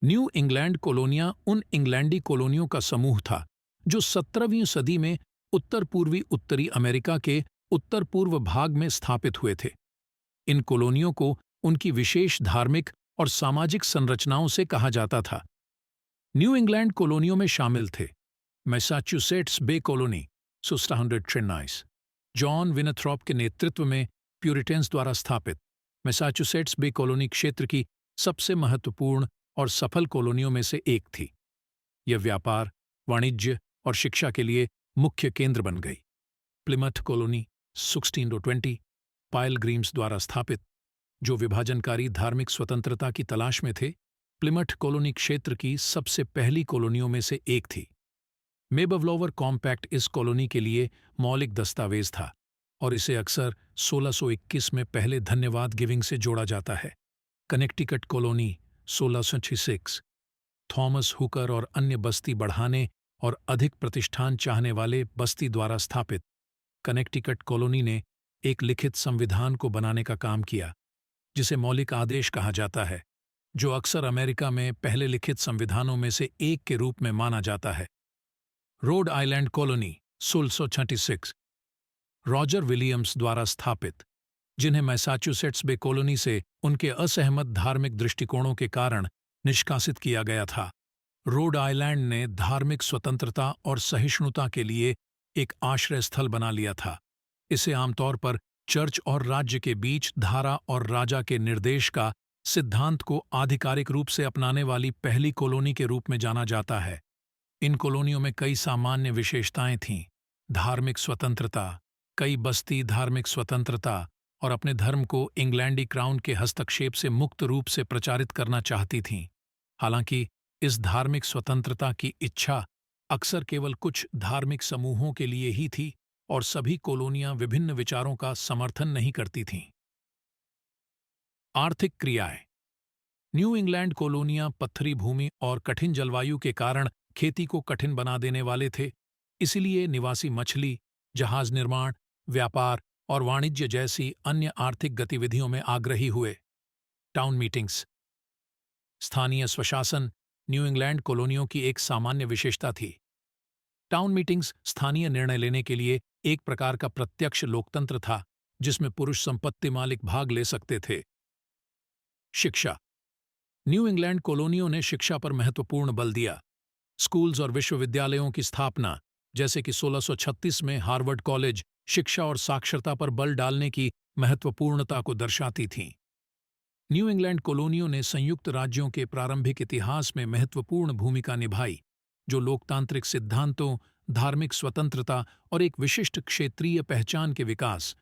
New England कॉलोनियां उन इंग्लैंडी कॉलोनियों का समूह था जो 17वीं सदी में उत्तर पूर्वी उत्तरी अमेरिका के उत्तर पूर्व भाग में स्थापित हुए थे। इन कॉलोनियों को उनकी विशेष धार्मिक और सामाजिक संरचनाओं से कहा जाता था। न्यू इंग्लैंड कॉलोनियों में शामिल थे मैसाचुसेट्स बे कॉलोनी 1693, जॉन विनथ्रॉप के नेतृत्व में प्यूरिटन्स द्वारा स्थापित मैसाचुसेट्स बे कॉलोनी क्षेत्र की सबसे महत्वपूर्ण और सफल कॉलोनियों में से एक थी। यह व्यापार, वाणिज्य और शिक्षा के लिए मुख्य केंद्र बन गई। प्लिमथ कॉलोनी 1620 पाइलग्रीम्स द्वारा स्थापित, जो विभाजनकारी धार्मिक स्वतंत्रता की तलाश में थे, प्लिमथ कॉलोनी क्षेत्र की सबसे पहली कॉलोनियों में से एक थी। मेबवलोवर कॉम्पैक्ट इस कॉलोनी के लिए मौलिक दस्तावेज था और इसे अक्सर 1621 में पहले धन्यवाद गिविंग से जोड़ा जाता है। कनेक्टिकट कॉलोनी 1666 थॉमस हुकर और अन्य बस्ती बढ़ाने और अधिक प्रतिष्ठान चाहने वाले बस्ती द्वारा स्थापित कनेक्टिकट कॉलोनी ने एक लिखित संविधान को बनाने का काम किया, जिसे मौलिक आदेश कहा जाता है, जो अक्सर अमेरिका में पहले लिखित संविधानों में से एक के रूप में माना जाता है। Rhode Island colony 1636 Roger Williams द्वारा स्थापित, जिन्हें मैसाचुसेट्स बे कॉलोनी से उनके असहमत धार्मिक दृष्टिकोणों के कारण निष्कासित किया गया था। रोड आइलैंड ने धार्मिक स्वतंत्रता और सहिष्णुता के लिए एक आश्रय स्थल बना लिया था। इसे आमतौर पर चर्च और राज्य के बीच धारा और राजा के निर्देश का सिद्धांत को आधिकारिक रूप से अपनाने वाली पहली कॉलोनी के रूप में जाना जाता है। इन कॉलोनियों में कई सामान्य विशेषताएं थीं। धार्मिक स्वतंत्रता, कई बस्ती धार्मिक स्वतंत्रता और अपने धर्म को इंग्लैंडी क्राउन के हस्तक्षेप से मुक्त रूप से प्रचारित करना चाहती थीं। हालांकि इस धार्मिक स्वतंत्रता की इच्छा अक्सर केवल कुछ धार्मिक समूहों के लिए ही थी और सभी कॉलोनियां विभिन्न विचारों का समर्थन नहीं करती थीं। आर्थिक क्रियाएं। न्यू इंग्लैंड कॉलोनियां पत्थरी भूमि और कठिन जलवायु के कारण खेती को कठिन बना देने वाले थे, इसलिए निवासी मछली, जहाज निर्माण, व्यापार और वाणिज्य जैसी अन्य आर्थिक गतिविधियों में आग्रही हुए। Town meetings. स्थानीय स्वशासन न्यू इंग्लैंड कॉलोनियों की एक सामान्य विशेषता थी। टाउन मीटिंग्स स्थानीय निर्णय लेने के लिए एक प्रकार का प्रत्यक्ष लोकतंत्र था, जिसमें पुरुष संपत्ति मालिक भाग ले सकते थे। शिक्षा। न्यू इंग्लैंड कॉलोनियों ने शिक्षा पर महत्वपूर्ण बल दिया। स्कूल्स और विश्वविद्यालयों की स्थापना, जैसे कि 1636 में हार्वर्ड कॉलेज, शिक्षा और साक्षरता पर बल डालने की महत्वपूर्णता को दर्शाती थीं। न्यू इंग्लैंड कॉलोनियों ने संयुक्त राज्यों के प्रारंभिक इतिहास में महत्वपूर्ण भूमिका निभाई, जो लोकतांत्रिक सिद्धांतों, धार्मिक स्वतंत्रता और एक विशिष्ट क्षेत्रीय पहचान के विकास